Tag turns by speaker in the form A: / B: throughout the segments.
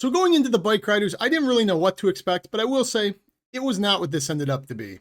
A: So going into the Bikeriders, I didn't really know what to expect, but I will say it was not what this ended up to be.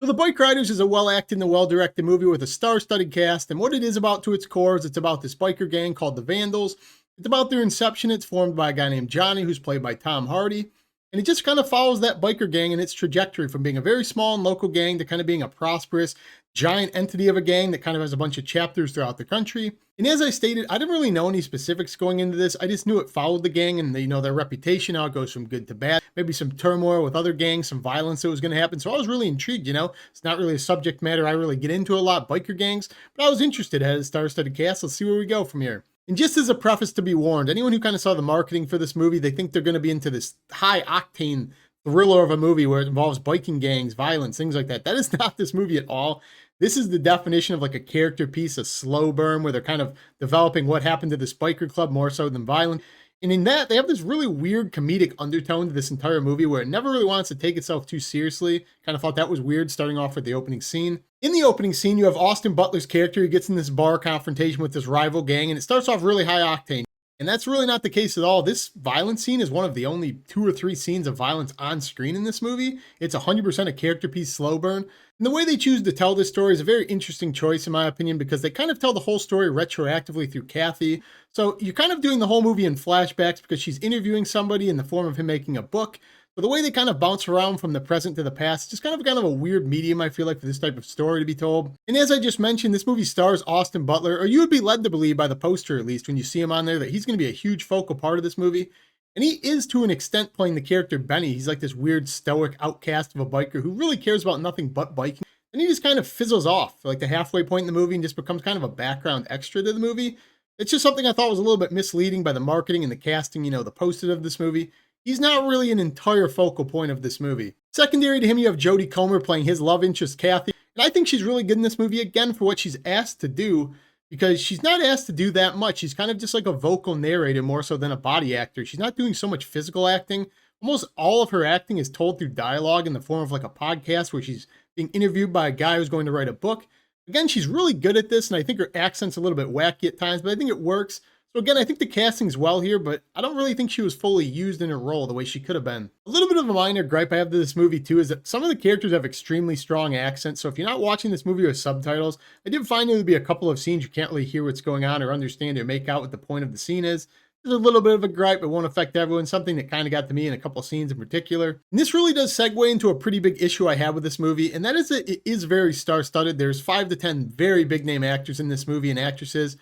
A: So The Bikeriders is a well-acted and well-directed movie with a star-studded cast, and what it is about to its core is it's about this biker gang called the Vandals. It's about their inception. It's formed by a guy named Johnny, who's played by Tom Hardy, and it just kind of follows that biker gang and its trajectory from being a very small and local gang to kind of being a prosperous, giant entity of a gang that kind of has a bunch of chapters throughout the country. And as I stated, I didn't really know any specifics going into this. I just knew it followed the gang and their reputation, how it goes from good to bad, maybe some turmoil with other gangs, some violence that was going to happen. So I was really intrigued, It's not really a subject matter I really get into a lot, biker gangs, but I was interested. It had a star-studded cast. Let's see where we go from here. And just as a preface to be warned, anyone who kind of saw the marketing for this movie, they think they're going to be into this high-octane thriller of a movie where it involves biking gangs, violence, things like that. That is not this movie at all. This is the definition of like a character piece, a slow burn, where they're kind of developing what happened to this biker club more so than violence. And in that, they have this really weird comedic undertone to this entire movie where it never really wants to take itself too seriously. Kind of thought that was weird starting off with the opening scene. In the opening scene, you have Austin Butler's character who gets in this bar confrontation with this rival gang, and it starts off really high octane. And that's really not the case at all. This violence scene is one of the only 2 or 3 scenes of violence on screen in this movie. It's 100% a character piece slow burn. And the way they choose to tell this story is a very interesting choice in my opinion, because they kind of tell the whole story retroactively through Kathy. So you're kind of doing the whole movie in flashbacks because she's interviewing somebody in the form of him making a book. But the way they kind of bounce around from the present to the past, just kind of a weird medium, I feel like, for this type of story to be told. And as I just mentioned, this movie stars Austin Butler, or you would be led to believe by the poster, at least, when you see him on there, that he's going to be a huge focal part of this movie. And he is, to an extent, playing the character Benny. He's like this weird, stoic outcast of a biker who really cares about nothing but biking. And he just kind of fizzles off, like the halfway point in the movie, and just becomes kind of a background extra to the movie. It's just something I thought was a little bit misleading by the marketing and the casting, the poster of this movie. He's not really an entire focal point of this movie. Secondary to him, you have Jodie Comer playing his love interest, Kathy. And I think she's really good in this movie, again, for what she's asked to do, because she's not asked to do that much. She's kind of just like a vocal narrator more so than a body actor. She's not doing so much physical acting. Almost all of her acting is told through dialogue in the form of like a podcast where she's being interviewed by a guy who's going to write a book. Again, she's really good at this, and I think her accent's a little bit wacky at times, but I think it works. So again, I think the casting's well here, but I don't really think she was fully used in her role the way she could have been. A little bit of a minor gripe I have to this movie too is that some of the characters have extremely strong accents. So if you're not watching this movie with subtitles, I did find there would be a couple of scenes you can't really hear what's going on or understand or make out what the point of the scene is. There's a little bit of a gripe. It won't affect everyone. Something that kind of got to me in a couple of scenes in particular. And this really does segue into a pretty big issue I have with this movie, and that is that it is very star-studded. There's 5 to 10 very big name actors in this movie and actresses.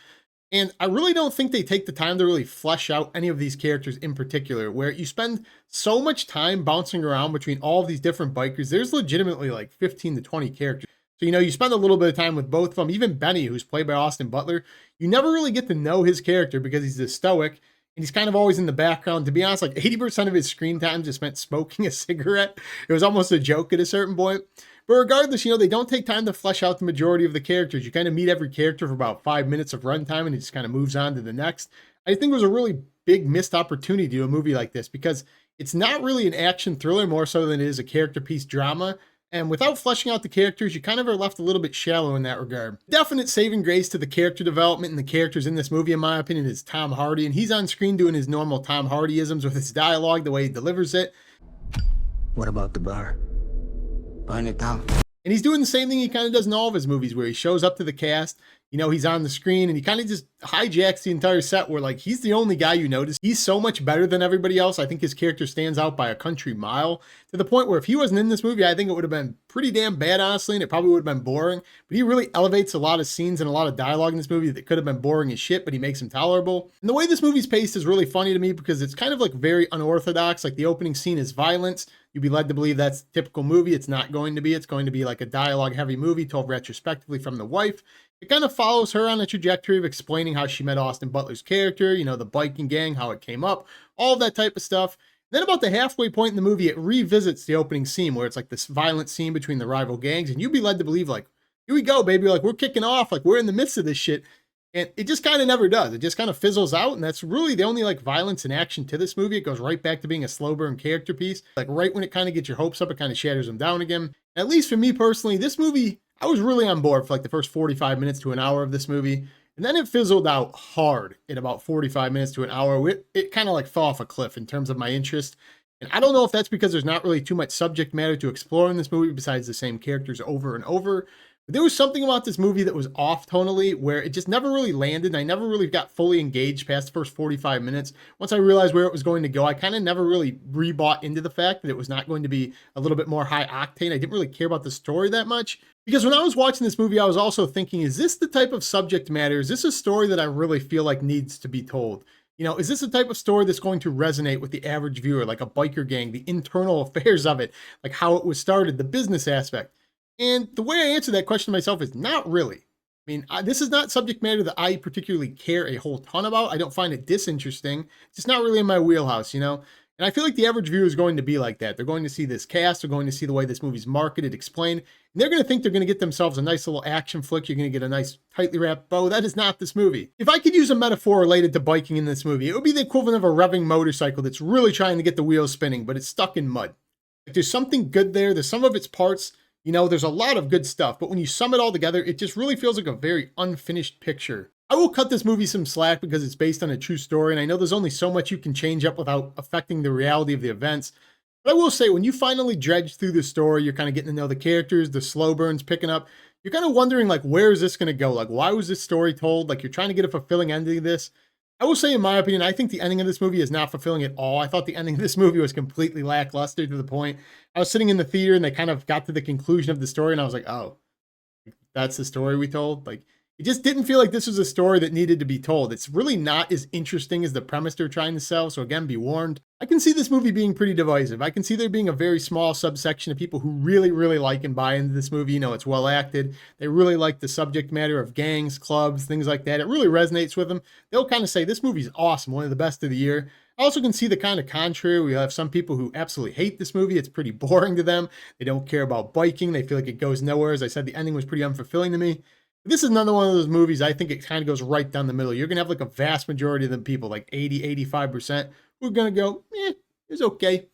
A: And I really don't think they take the time to really flesh out any of these characters in particular, where you spend so much time bouncing around between all of these different bikers. There's legitimately like 15 to 20 characters. So, you spend a little bit of time with both of them. Even Benny, who's played by Austin Butler, you never really get to know his character because he's this stoic and he's kind of always in the background. To be honest, like 80% of his screen time just spent smoking a cigarette. It was almost a joke at a certain point. But regardless, they don't take time to flesh out the majority of the characters. You kind of meet every character for about 5 minutes of runtime and it just kind of moves on to the next. I think it was a really big missed opportunity to do a movie like this because it's not really an action thriller more so than it is a character piece drama. And without fleshing out the characters, you kind of are left a little bit shallow in that regard. Definite saving grace to the character development and the characters in this movie, in my opinion, is Tom Hardy. And he's on screen doing his normal Tom Hardy-isms with his dialogue, the way he delivers it.
B: What about the bar? Burn it down.
A: And he's doing the same thing he kind of does in all of his movies, where he shows up to the cast, he's on the screen and he kind of just hijacks the entire set where like he's the only guy you notice. He's so much better than everybody else. I think his character stands out by a country mile, to the point where if he wasn't in this movie, I think it would have been pretty damn bad, honestly, and it probably would have been boring. But he really elevates a lot of scenes and a lot of dialogue in this movie that could have been boring as shit, but he makes them tolerable. And the way this movie's paced is really funny to me because it's kind of like very unorthodox. Like the opening scene is violence. You'd be led to believe that's a typical movie. It's not going to be. It's going to be like a dialogue-heavy movie told retrospectively from the wife. It kind of follows her on a trajectory of explaining how she met Austin Butler's character, the biking gang, how it came up, all that type of stuff. Then about the halfway point in the movie, it revisits the opening scene where it's like this violent scene between the rival gangs, and you'd be led to believe like, here we go, baby, like we're kicking off, like we're in the midst of this shit. And it just kind of never does. It just kind of fizzles out, and that's really the only like violence and action to this movie. It goes right back to being a slow burn character piece. Like right when it kind of gets your hopes up, it kind of shatters them down again. At least for me personally, this movie, I was really on board for like the first 45 minutes to an hour of this movie. And then it fizzled out hard in about 45 minutes to an hour. It kind of like fell off a cliff in terms of my interest. And I don't know if that's because there's not really too much subject matter to explore in this movie besides the same characters over and over. But there was something about this movie that was off tonally where it just never really landed. And I never really got fully engaged past the first 45 minutes. Once I realized where it was going to go, I kind of never really rebought into the fact that it was not going to be a little bit more high octane. I didn't really care about the story that much. Because when I was watching this movie, I was also thinking, is this the type of subject matter? Is this a story that I really feel like needs to be told? You know, is this the type of story that's going to resonate with the average viewer, like a biker gang, the internal affairs of it, like how it was started, the business aspect? And the way I answer that question to myself is not really. I mean, this is not subject matter that I particularly care a whole ton about. I don't find it disinteresting. It's just not really in my wheelhouse, you know? And I feel like the average viewer is going to be like that. They're going to see this cast, they're going to see the way this movie's marketed, explained, and they're going to think they're going to get themselves a nice little action flick. You're going to get a nice tightly wrapped bow. That is not this movie. If I could use a metaphor related to biking in this movie, it would be the equivalent of a revving motorcycle that's really trying to get the wheels spinning, but it's stuck in mud. Like, there's something good there. There's some of its parts, you know, there's a lot of good stuff, but when you sum it all together, it just really feels like a very unfinished picture. I will cut this movie some slack because it's based on a true story, and I know there's only so much you can change up without affecting the reality of the events. But I will say, when you finally dredge through the story, you're kind of getting to know the characters, the slow burns picking up. You're kind of wondering, like, where is this going to go? Like, why was this story told? Like, you're trying to get a fulfilling ending to this. I will say, in my opinion, I think the ending of this movie is not fulfilling at all. I thought the ending of this movie was completely lackluster to the point. I was sitting in the theater and they kind of got to the conclusion of the story, and I was like, oh, that's the story we told? Like, it just didn't feel like this was a story that needed to be told. It's really not as interesting as the premise they're trying to sell. So again, be warned. I can see this movie being pretty divisive. I can see there being a very small subsection of people who really, really like and buy into this movie. You know, it's well acted. They really like the subject matter of gangs, clubs, things like that. It really resonates with them. They'll kind of say, this movie's awesome, one of the best of the year. I also can see the kind of contrary. We have some people who absolutely hate this movie. It's pretty boring to them. They don't care about biking. They feel like it goes nowhere. As I said, the ending was pretty unfulfilling to me. This is another one of those movies, I think it kind of goes right down the middle. You're going to have like a vast majority of the people, like 80-85%, who are going to go, it's okay.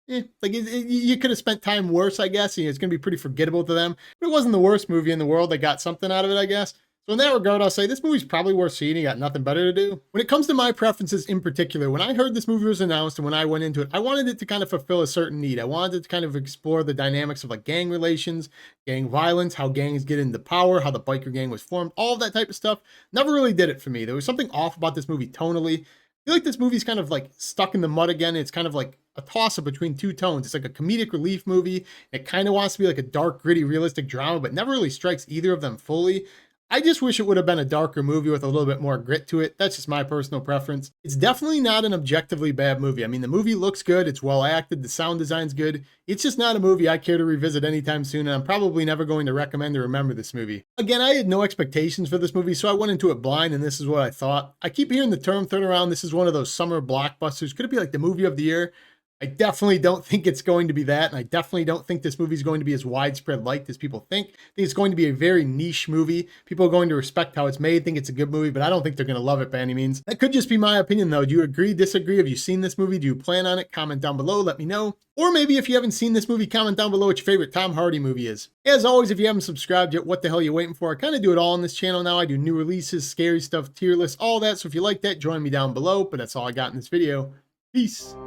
A: You could have spent time worse, I guess. It's going to be pretty forgettable to them. But it wasn't the worst movie in the world. They got something out of it, I guess. So in that regard, I'll say this movie's probably worth seeing. You got nothing better to do. When it comes to my preferences in particular, when I heard this movie was announced and when I went into it, I wanted it to kind of fulfill a certain need. I wanted it to kind of explore the dynamics of like gang relations, gang violence, how gangs get into power, how the biker gang was formed, all of that type of stuff. Never really did it for me. There was something off about this movie tonally. I feel like this movie's kind of like stuck in the mud again. It's kind of like a toss-up between two tones. It's like a comedic relief movie. It kind of wants to be like a dark, gritty, realistic drama, but never really strikes either of them fully. I just wish it would have been a darker movie with a little bit more grit to it. That's just my personal preference. It's definitely not an objectively bad movie. I mean, the movie looks good. It's well acted. The sound design's good. It's just not a movie I care to revisit anytime soon, and I'm probably never going to recommend or remember this movie. Again, I had no expectations for this movie, so I went into it blind, and this is what I thought. I keep hearing the term thrown around. This is one of those summer blockbusters. Could it be like the movie of the year? I definitely don't think it's going to be that, and I definitely don't think this movie is going to be as widespread liked as people think. I think it's going to be a very niche movie. People are going to respect how it's made, think it's a good movie, but I don't think they're going to love it by any means. That could just be my opinion, though. Do you agree, disagree? Have you seen this movie? Do you plan on it? Comment down below, let me know. Or maybe if you haven't seen this movie, comment down below what your favorite Tom Hardy movie is. As always, if you haven't subscribed yet, what the hell are you waiting for? I kind of do it all on this channel now. I do new releases, scary stuff, tier lists, all that. So if you like that, join me down below. But that's all I got in this video. Peace.